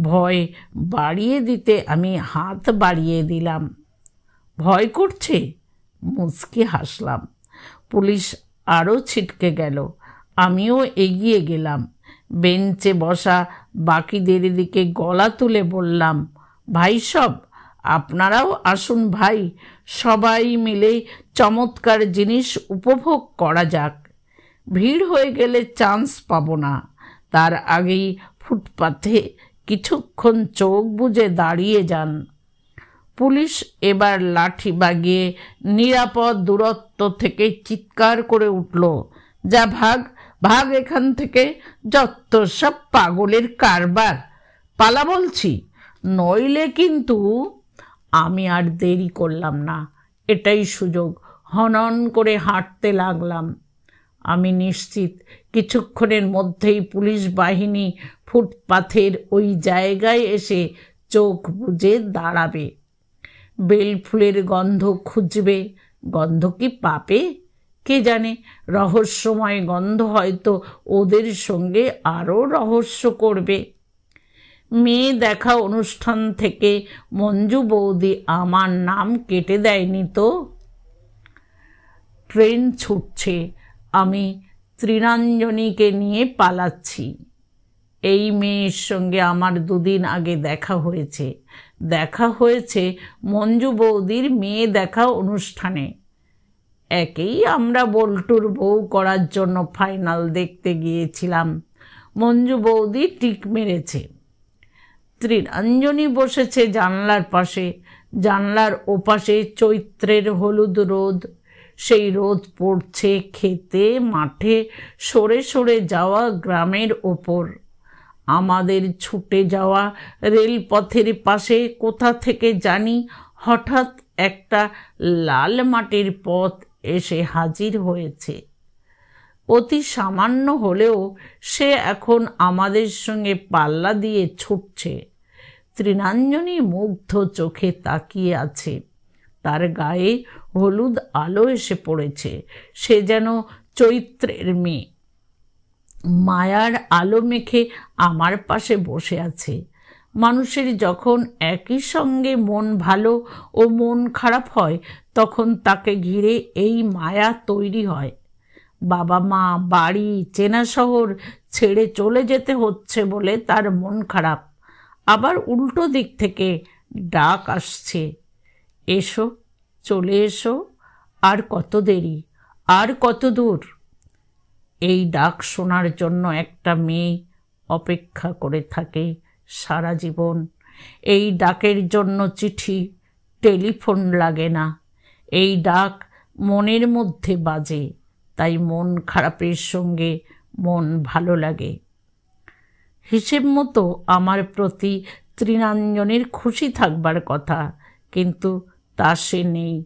ভয় বাড়িয়ে দিতে আমি হাত বাড়িয়ে দিলাম। ভয় করছে? মুচকি হাসলাম। পুলিশ আরও ছিটকে গেল। আমিও এগিয়ে গেলাম। বেঞ্চে বসা বাকিদের দিকে গলা তুলে বললাম, ভাই সব, আপনারাও আসুন ভাই, সবাই মিলে চমৎকার জিনিস উপভোগ করা যাক। ভিড় হয়ে গেলে চান্স পাবো না। তার আগেই ফুটপাথে কিছুক্ষণ চোখ বুজে দাঁড়িয়ে যান। পুলিশ এবার লাঠি বাগিয়ে নিরাপদ দূরত্ব থেকে চিৎকার করে উঠল, যা ভাগ, ভাগ এখান থেকে, যত সব পাগলের কারবার, পালা বলছি, নইলে কিন্তু। আমি আর দেরি করলাম না। এটাই সুযোগ। হনন করে হাঁটতে লাগলাম। আমি নিশ্চিত কিছুক্ষণের মধ্যেই পুলিশ বাহিনী ফুটপাথের ওই জায়গায় এসে চোখ বুজে দাঁড়াবে। বেলফুলের গন্ধ খুঁজবে। গন্ধ কি পাবে? কে জানে, রহস্যময় গন্ধ হয়তো ওদের সঙ্গে আরও রহস্য করবে। মেয়ে দেখা অনুষ্ঠান থেকে মঞ্জু বৌদি আমার নাম কেটে দেয়নি তো? ট্রেন ছুটছে। আমি তৃণাঞ্জনীকে নিয়ে পালাচ্ছি। এই মেয়ের সঙ্গে আমার দুদিন আগে দেখা হয়েছে মঞ্জু বৌদির মেয়ে দেখা অনুষ্ঠানে। একেই আমরা বল্টুর বউ করার জন্য ফাইনাল দেখতে গিয়েছিলাম। মঞ্জু বৌদি টিক মেরেছে। তৃণাঞ্জনী বসেছে জানলার পাশে। জানলার ওপাশে চৈত্রের হলুদ রোদ। সেই রোদ পড়ছে খেতে, মাঠে, সরে সরে যাওয়া গ্রামের ওপর। আমাদের ছুটে যাওয়া রেলপথের পাশে কোথা থেকে জানি হঠাৎ একটা লাল মাটির পথ এসে হাজির হয়েছে। অতি সামান্য হলেও সে এখন আমাদের সঙ্গে পাল্লা দিয়ে ছুটছে। তৃণাঞ্জনী মুগ্ধ চোখে তাকিয়ে আছে। তার গায়ে হলুদ আলো এসে পড়েছে। সে যেন চৈত্রের মেয়ে। মায়ার আলো মেখে আমার পাশে বসে আছে। মানুষের যখন একই সঙ্গে মন ভালো ও মন খারাপ হয়, তখন তাকে ঘিরে এই মায়া তৈরি হয়। বাবা মা, বাড়ি, চেনা শহর ছেড়ে চলে যেতে হচ্ছে বলে তার মন খারাপ। আবার উল্টো দিক থেকে ডাক আসছে, এসো, চলে এসো, আর কত দেরি, আর কত দূর। এই ডাক শোনার জন্য একটা মেয়ে অপেক্ষা করে থাকে সারা জীবন। এই ডাকের জন্য চিঠি, টেলিফোন লাগে না। এই ডাক মনের মধ্যে বাজে, তাই মন খারাপের সঙ্গে মন ভালো লাগে। হিসেব মতো আমার প্রতি তৃণাঞ্জনের খুশি থাকবার কথা, কিন্তু তা সে নেই।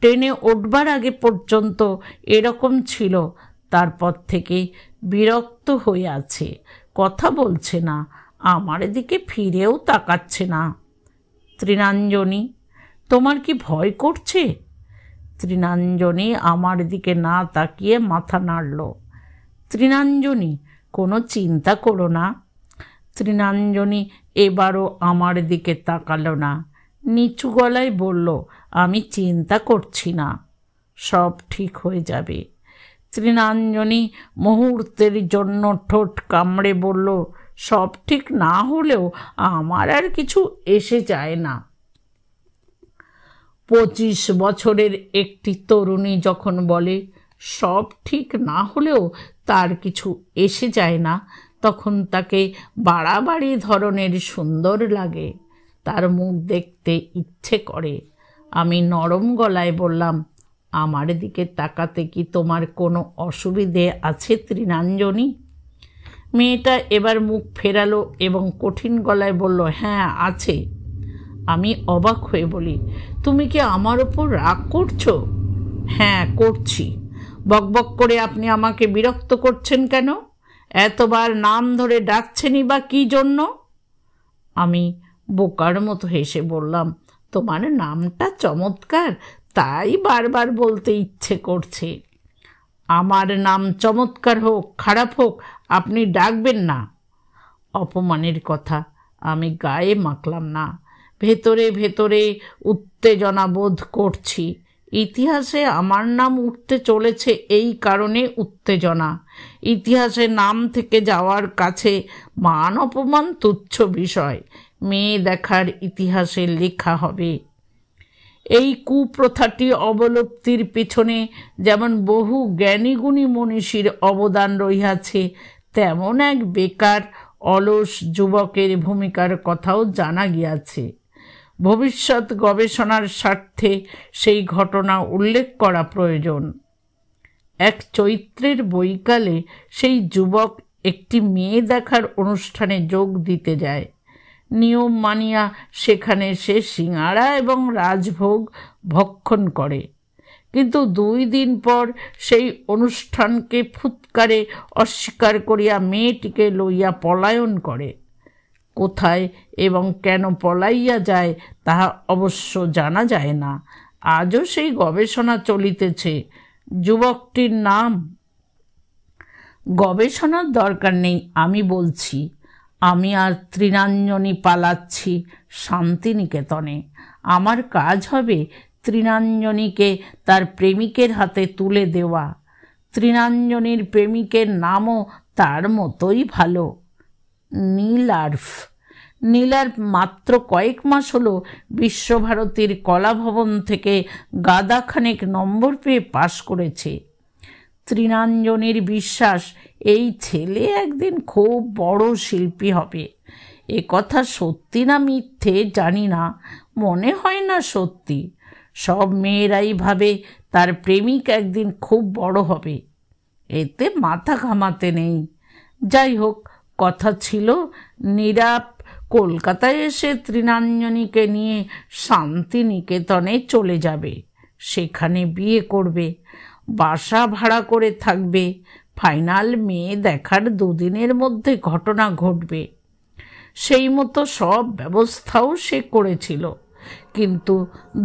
ট্রেনে উঠবার আগে পর্যন্ত এরকম ছিল, তারপর থেকে বিরক্ত হয়ে আছে, কথা বলছে না, আমার দিকে ফিরেও তাকাচ্ছে না। তৃণাঞ্জনী, তোমার কি ভয় করছে? তৃণাঞ্জনী আমার দিকে না তাকিয়ে মাথা নাড়ল। তৃণাঞ্জনী, কোনো চিন্তা করো না। তৃণাঞ্জনী এবারও আমার দিকে তাকালো না, নিচু গলায় বলল, আমি চিন্তা করছি না, সব ঠিক হয়ে যাবে। তৃণাঞ্জনী মুহূর্তের জন্য ঠোঁট কামড়ে বলল, সব ঠিক না হলেও আমার আর কিছু এসে যায় না। 25 বছরের একটি তরুণী যখন বলে সব ঠিক না হলেও তার কিছু এসে যায় না, তখন তাকে বাড়াবাড়ি ধরনের সুন্দর লাগে, তার মুখ দেখতে ইচ্ছে করে। আমি নরম গলায় বললাম, আমার দিকে তাকাতে কি তোমার কোনো অসুবিধে আছে তৃণাঞ্জনী? মেয়েটা এবার মুখ ফেরালো এবং কঠিন গলায় বলল, হ্যাঁ আছে। আমি অবাক হয়ে বলি, তুমি কি আমার ওপর রাগ করছো? হ্যাঁ করছি। বকবক করে আপনি আমাকে বিরক্ত করছেন কেন? এতবার নাম ধরে ডাকছেনই বা কী জন্য? আমি বোকার মতো হেসে বললাম, তোমার নামটা চমৎকার, তাই বারবার বলতে ইচ্ছে করছে। আমার নাম চমৎকার হোক খারাপ হোক আপনি ডাকবেন না। অপমানের কথা আমি গায়ে মাখলাম না, ভেতরে ভেতরে উত্তেজনা বোধ করছি। ইতিহাসে আমার নাম উঠতে চলেছে এই কারণে উত্তেজনা। ইতিহাসে নাম থেকে যাওয়ার কাছে মান অপমান তুচ্ছ বিষয়, মেয়ে দেখার ইতিহাসে লেখা হবে। এই কুপ্রথাটি অবলুপ্তির পিছনে যেমন বহু জ্ঞানীগুণী মনীষীর অবদান রহিয়াছে, তেমন এক বেকার অলস যুবকের ভূমিকার কথাও জানা গিয়াছে। ভবিষ্যৎ গবেষণার স্বার্থে সেই ঘটনা উল্লেখ করা প্রয়োজন। এক চৈত্রের বৈকালে সেই যুবক একটি মেয়ে দেখার অনুষ্ঠানে যোগ দিতে যায়। নিয়ম মানিয়া সেখানে সে সিঙাড়া এবং রাজভোগ ভক্ষণ করে, কিন্তু 2 দিন পর সেই অনুষ্ঠানকে ফুৎকারে অস্বীকার করিয়া মেয়েটিকে লইয়া পলায়ন করে। কোথায় এবং কেন পলাইয়া যায় তাহা অবশ্য জানা যায় না। আজও সেই গবেষণা চলিতেছে। যুবকটির নাম? গবেষণার দরকার নেই, আমি বলছি। আমি আর তৃণাঞ্জনী পালাচ্ছি শান্তিনিকেতনে। আমার কাজ হবে তৃণাঞ্জনীকে তার প্রেমিকের হাতে তুলে দেওয়া। তৃণাঞ্জনীর প্রেমিকের নামও তার মতোই ভালো, নীলার্ফ। নীলার্ফ মাত্র কয়েক মাস হলো বিশ্বভারতীর কলাভবন থেকে গাদাখানেক নম্বর পেয়ে পাশ করেছে। তৃণাঞ্জনীর বিশ্বাস এই ছেলে একদিন খুব বড় শিল্পী হবে। এ কথা সত্যি না মিথ্যে জানি না, মনে হয় না সত্যি। সব মেয়েরাই ভাবে তার প্রেমিক একদিন খুব বড় হবে, এতে মাথা ঘামাতে নেই। যাই হোক, কথা ছিল নীলার্ফ কলকাতায় এসে তৃণাঞ্জনীকে নিয়ে শান্তিনিকেতনে চলে যাবে, সেখানে বিয়ে করবে, বাসা ভাড়া করে থাকবে। ফাইনাল মেয়ে দেখার 2 দিনের মধ্যে ঘটনা ঘটবে। সেই মতো সব ব্যবস্থাও সে করেছিল, কিন্তু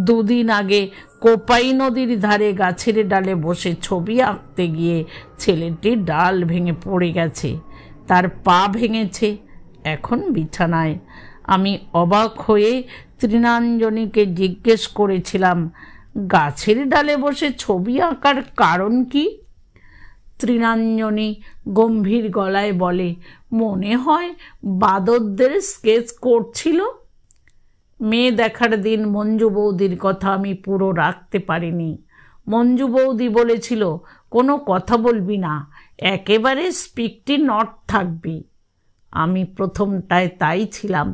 2 দিন আগে কোপাই নদীর ধারে গাছের ডালে বসে ছবি আঁকতে গিয়ে ছেলেটির ডাল ভেঙে পড়ে গেছে, তার পা ভেঙেছে, এখন বিছানায়। আমি অবাক হয়ে তৃণাঞ্জনীকে জিজ্ঞেস করেছিলাম, গাছের ডালে বসে ছবি আঁকার কারণ কি? তৃণাঞ্জনী গম্ভীর গলায় বলে, মনে হয় বাদরদের স্কেচ করছিল। মেয়ে দেখার দিন মঞ্জু বৌদির কথা আমি পুরো রাখতে পারিনি। মঞ্জু বৌদি বলেছিল, কোনো কথা বলবি না, একেবারে স্পিকটি নট থাকবি। আমি প্রথমটায় তাই ছিলাম,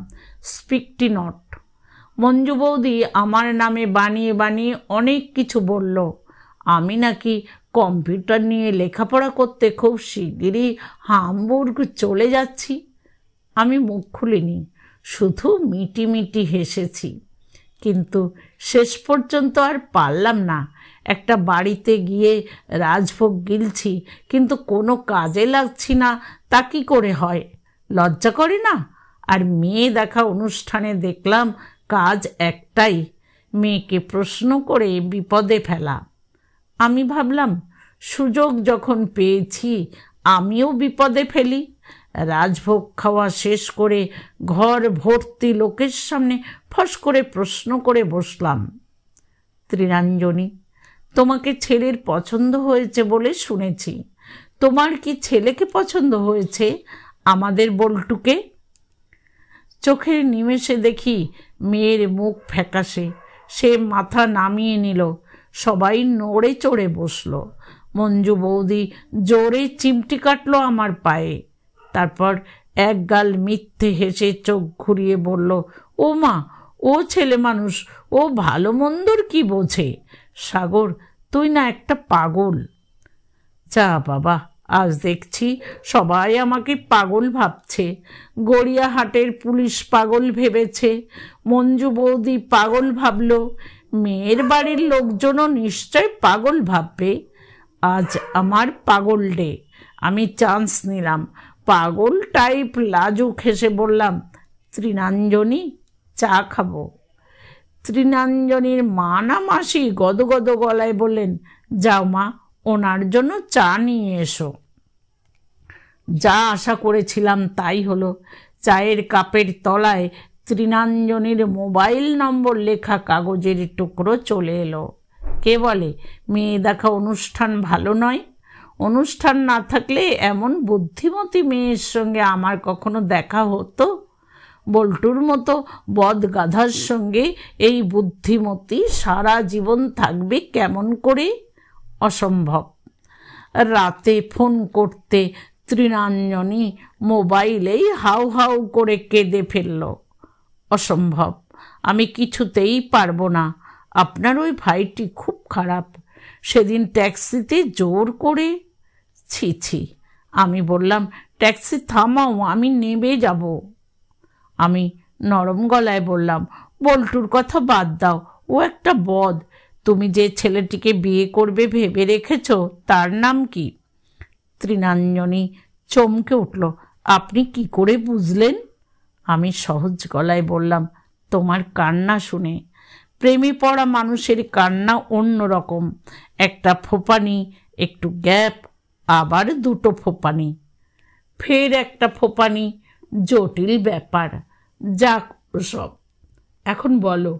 স্পিকটি নট। মঞ্জু বৌদি আমার নামে বানিয়ে বানিয়ে অনেক কিছু বলল। আমি নাকি কম্পিউটার নিয়ে লেখাপড়া করতে খুব শিগগিরই হামবুর্গ চলে যাচ্ছি। আমি মুখ খুলিনি, শুধু মিটি মিটি হেসেছি। কিন্তু শেষ পর্যন্ত আর পারলাম না। একটা বাড়িতে গিয়ে রাজভোগ গিলছি, কিন্তু কোনো কাজে লাগছি না, তা কি করে হয়? লজ্জা করে না? আর মেয়ে দেখা অনুষ্ঠানে দেখলাম কাজ একটাই, মেয়েকে প্রশ্ন করে বিপদে ফেলা। আমি ভাবলাম, সুযোগ যখন পেয়েছি আমিও বিপদে ফেলি। রাজভোগ খাওয়া শেষ করে ঘর ভর্তি লোকের সামনে ফস করে প্রশ্ন করে বসলাম, ত্রিনাঞ্জনী, তোমাকে ছেলের পছন্দ হয়েছে বলে শুনেছি। তোমার কি ছেলেকে পছন্দ হয়েছে, আমাদের বল্টুকে? চোখের নিমেষে দেখি মেয়ের মুখ ফ্যাকাশে। সে মাথা নামিয়ে নিল। সবাই নড়ে চড়ে বসল। মঞ্জু বৌদি জোরে চিমটি কাটল আমার পায়ে। তারপর এক গাল মিথ্যে হেসে চোখ ঘুরিয়ে বলল, ও মা, ও ছেলে মানুষ, ও ভালো মন্দর কি বোঝে? সাগর, তুই না একটা পাগল। যা বাবা, আজ দেখছি সবাই আমাকে পাগল ভাবছে। গড়িয়াহাটের পুলিশ পাগল ভেবেছে, মঞ্জু বৌদি পাগল ভাবল, মেয়ের বাড়ির লোকজনও নিশ্চয় পাগল ভাববে। আজ আমার পাগল ডে। আমি চান্স নিলাম। পাগল টাইপ লাজুক হেসে বললাম, ত্রিনাঞ্জনী, চা খাবো। ত্রিনাঞ্জনীর মা না মাসি গদগদ গলায় বললেন, যাও মা, ওনার জন্য চা নিয়ে এসো। যা আশা করেছিলাম তাই হলো। চায়ের কাপের তলায় ত্রিনাঞ্জনীর মোবাইল নম্বর লেখা কাগজের টুকরো চলে এলো। কে বলে মেয়ে দেখা অনুষ্ঠান ভালো নয়? অনুষ্ঠান না থাকলে এমন বুদ্ধিমতী মেয়ের সঙ্গে আমার কখনো দেখা হতো? বল্টুর মতো বদ গাধার সঙ্গে এই বুদ্ধিমতী সারা জীবন থাকবে কেমন করে? অসম্ভব। রাতে ফোন করতে ত্রিনাঞ্জনী মোবাইলেই হাউ হাউ করে কেঁদে ফেলল। অসম্ভব, আমি কিছুতেই পারবো না। আপনার ওই ভাইটি খুব খারাপ। সেদিন ট্যাক্সিতে জোর করে। ছি ছি। আমি বললাম, ট্যাক্সি থামাও, আমি নেমে যাব। আমি নরম গলায় বললাম, বল্টুর কথা বাদ দাও, ও একটা বদ। তুমি যে ছেলেটিকে বিয়ে করবে ভেবে রেখেছ, তার নাম কি? ত্রিনাঞ্জনী চমকে উঠল। আপনি কি করে বুঝলেন? আমি সহজ গলায় বললাম, তোমার কান্না শুনে। প্রেমে পড়া মানুষের কান্না অন্য রকম। একটা ফোঁপানি, একটু গ্যাপ, আবার দুটো ফোঁপানি, ফের একটা ফোঁপানি। জটিল ব্যাপার। যাক সব। এখন বলো,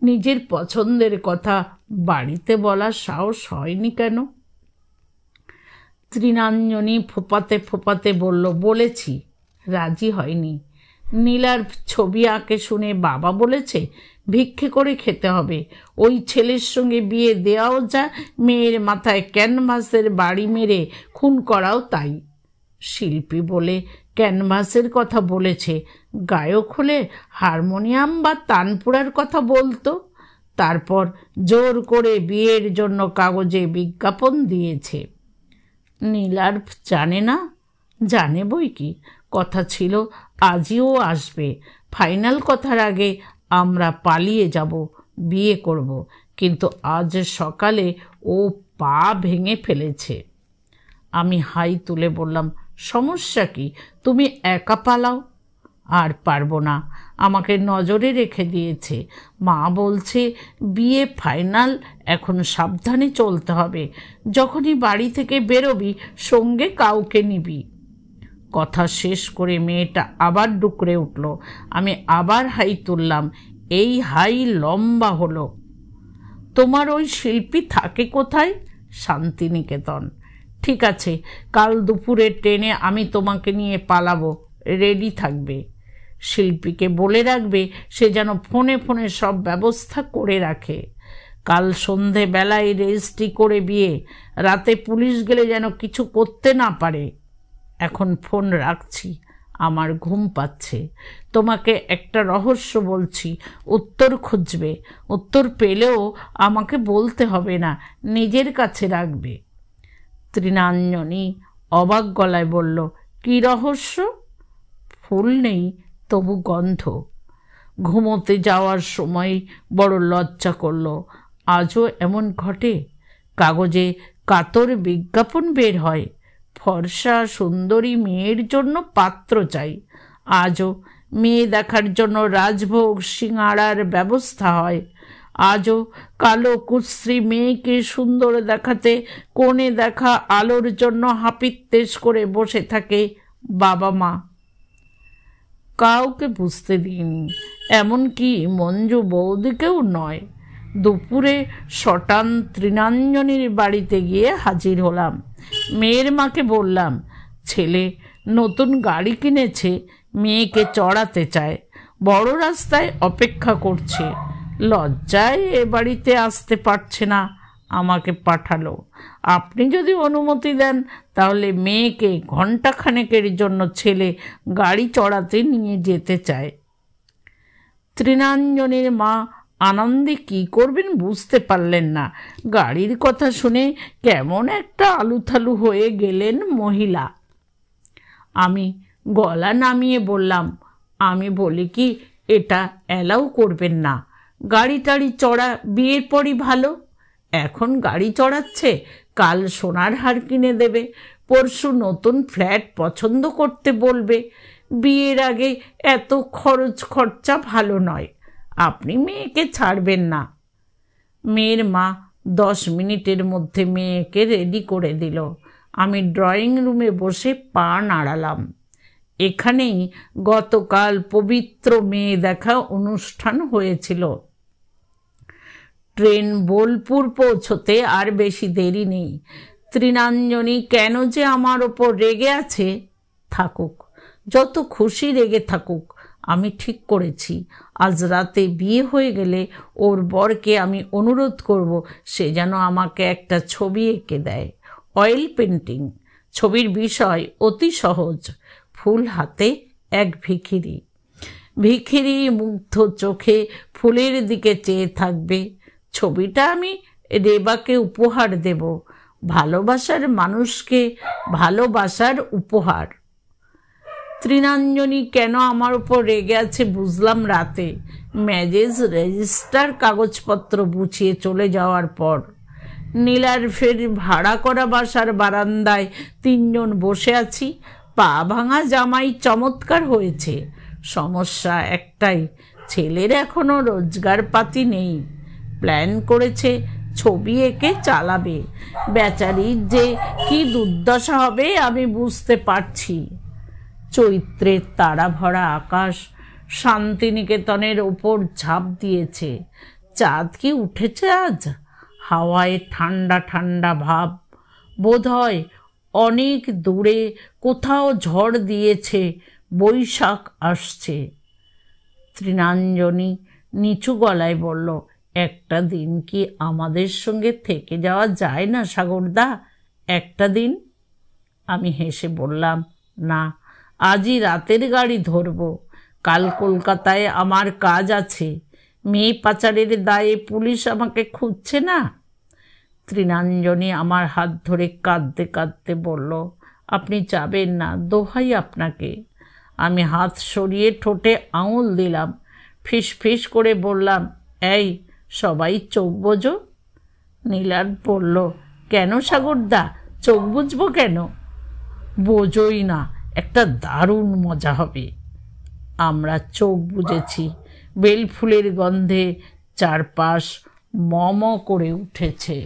নিজের পছন্দের কথা বাড়িতে বলার সাহস হয়নি কেন? ত্রিনাঞ্জনী ফোঁপাতে ফোঁপাতে বলল, বলেছি, রাজি হয়নি। নীলার ছবি আঁকে শুনে বাবা বলেছে ভিক্ষে করে খেতে হবে। ওই ছেলের সঙ্গে বিয়ে দেওয়াও যা, মেয়ের মাথায় ক্যানভাসের বাড়ি মেরে খুন করাও তাই। শিল্পী বলে ক্যানভাসের কথা বলেছে, গায়ক হলে হারমোনিয়াম বা তানপুরার কথা বলতো। তারপর জোর করে বিয়ের জন্য কাগজে বিজ্ঞাপন দিয়েছে। নীলার জানে না? জানে বই কি। কথা ছিল আজও আসবে। ফাইনাল কথার আগে আমরা পালিয়ে যাব, বিয়ে করব। কিন্তু আজ সকালে ও পা ভেঙে ফেলেছে। আমি হাই তুলে বললাম, সমস্যা কি? তুমি একা পালাও। আর পারবো না, আমাকে নজরে রেখে দিয়েছে। মা বলছে বিয়ে ফাইনাল, এখন সাবধানে চলতে হবে। যখনই বাড়ি থেকে বেরোবি সঙ্গে কাউকে নিবি। কথা শেষ করে মেয়েটা আবার ডুকরে উঠল। আমি আবার হাই তুললাম। এই হাই লম্বা হলো। তোমার ওই শিল্পী থাকে কোথায়? শান্তিনিকেতন। ঠিক আছে, কাল দুপুরের ট্রেনে আমি তোমাকে নিয়ে পালাবো, রেডি থাকবে। শিল্পীকে বলে রাখবে সে যেন ফোনে ফোনে সব ব্যবস্থা করে রাখে। কাল সন্ধেবেলায় রেজিস্ট্রি করে বিয়ে, রাতে পুলিশ গেলে যেন কিছু করতে না পারে। এখন ফোন রাখছি, আমার ঘুম পাচ্ছে। তোমাকে একটা রহস্য বলছি, উত্তর খুঁজবে। উত্তর পেলেও আমাকে বলতে হবে না, নিজের কাছে রাখবে। ত্রিনাঞ্জনী অবাক গলায় বলল, কি রহস্য? ফুল নেই, তবু গন্ধ। ঘুমোতে যাওয়ার সময় বড় লজ্জা করলো। আজও এমন ঘটে। কাগজে কাতর বিজ্ঞাপন বের হয়, ফর্সা সুন্দরী মেয়ের জন্য পাত্র চাই। আজও মেয়ে দেখার জন্য রাজভোগ সিঙাড়ার ব্যবস্থা হয়। আজও কালো কুশ্রী মেয়েকে সুন্দর দেখাতে কোণে দেখা আলোর জন্য হাপিত্তেশ করে বসে থাকে বাবা মা। কাউকে বুঝতে দিইনি, এমনকি মঞ্জু বৌদিকেও নয়। দুপুরে শটান তৃণাঞ্জনীর বাড়িতে গিয়ে হাজির হলাম। মেয়ের মাকে বললাম, ছেলে নতুন গাড়ি কিনেছে, মেয়েকে চড়াতে চায়, বড় রাস্তায় অপেক্ষা করছে। লজ্জায় এ বাড়িতে আসতে পারছে না, আমাকে পাঠালো। আপনি যদি অনুমতি দেন তাহলে মেয়েকে ঘণ্টাখানেকের জন্য ছেলে গাড়ি চড়াতে নিয়ে যেতে চায়। তৃণাঞ্জনীর মা আনন্দে কি করবেন বুঝতে পারলেন না। গাড়ির কথা শুনে কেমন একটা আলুথালু হয়ে গেলেন মহিলা। আমি গলা নামিয়ে বললাম, আমি বলি কি এটা অ্যালাউ করবেন না। গাড়ি টাড়ি চড়া বিয়ের পরই ভালো। এখন গাড়ি চড়াচ্ছে, কাল সোনার হার কিনে দেবে, পরশু নতুন ফ্ল্যাট পছন্দ করতে বলবে। বিয়ের আগে এত খরচা ভালো নয়। আপনি মেয়েকে ছাড়বেন না। মেয়ের মা 10 মিনিটের মধ্যে মেয়েকে রেডি করে দিল। আমি ড্রয়িং রুমে বসে পা নাড়ালাম। এখানেই গতকাল পবিত্র মেয়ে দেখা অনুষ্ঠান হয়েছিল। ট্রেন বোলপুর পৌঁছতে আর বেশি দেরি নেই। তৃণাঞ্জনী কেন যে আমার ওপর রেগে আছে, থাকুক, যত খুশি রেগে থাকুক। আমি ঠিক করেছি আজ রাতে বিয়ে হয়ে গেলে ওর বরকে আমি অনুরোধ করব সে যেন আমাকে একটা ছবি এঁকে দেয়, অয়েল পেন্টিং। ছবির বিষয় অতি সহজ, ফুল হাতে এক ভিখিরি। ভিখিরি মুগ্ধ চোখে ফুলের দিকে চেয়ে থাকবে। ছবিটা আমি রেবাকে উপহার দেব, ভালোবাসার মানুষকে ভালোবাসার উপহার। তৃণাঞ্জনী কেন আমার উপর রেগে আছে বুঝলাম রাতে, ম্যারেজ রেজিস্টার কাগজপত্র বুঝিয়ে চলে যাওয়ার পর। নীলার ফের ভাড়া করা বাসার বারান্দায় 3 জন বসে আছি। পা ভাঙা জামাই চমৎকার হয়েছে। সমস্যা একটাই, ছেলের এখনো রোজগার পাতি নেই। প্ল্যান করেছে ছবি এঁকে চালাবে। বেচারির যে কি দুর্দশা হবে আমি বুঝতে পারছি। চৈত্রের তারা ভরা আকাশ শান্তিনিকেতনের ওপর ঝাঁপ দিয়েছে। চাঁদ কি উঠেছে আজ? হাওয়ায় ঠান্ডা ঠান্ডা ভাব। বোধহয় অনেক দূরে কোথাও ঝড় দিয়েছে, বৈশাখ আসছে। তৃণাঞ্জনী নিচু গলায় বলল, একটা দিন কি আমাদের সঙ্গে থেকে যাওয়া যায় না সাগরদা? একটা দিন? আমি হেসে বললাম, না, আজই রাতের গাড়ি ধরব। কাল কলকাতায় আমার কাজ আছে। মেয়ে পাচারের দায়ে পুলিশ আমাকে খুঁজছে না। তৃণাঞ্জনী আমার হাত ধরে কাঁদতে কাঁদতে বলল, আপনি যাবেন না, দোহাই আপনাকে। আমি হাত সরিয়ে ঠোঁটে আঙুল দিলাম। ফিস ফিস করে বললাম, এই সবাই চোখ বোঝো। নীলার বলল, কেন সাগরদা, চোখ বুঝবো কেন? বোঝোই না, একটা দারুণ মজা হবে। আমরা চোখ বুঝেছি। বেলফুলের গন্ধে চারপাশ ম ম করে উঠেছে।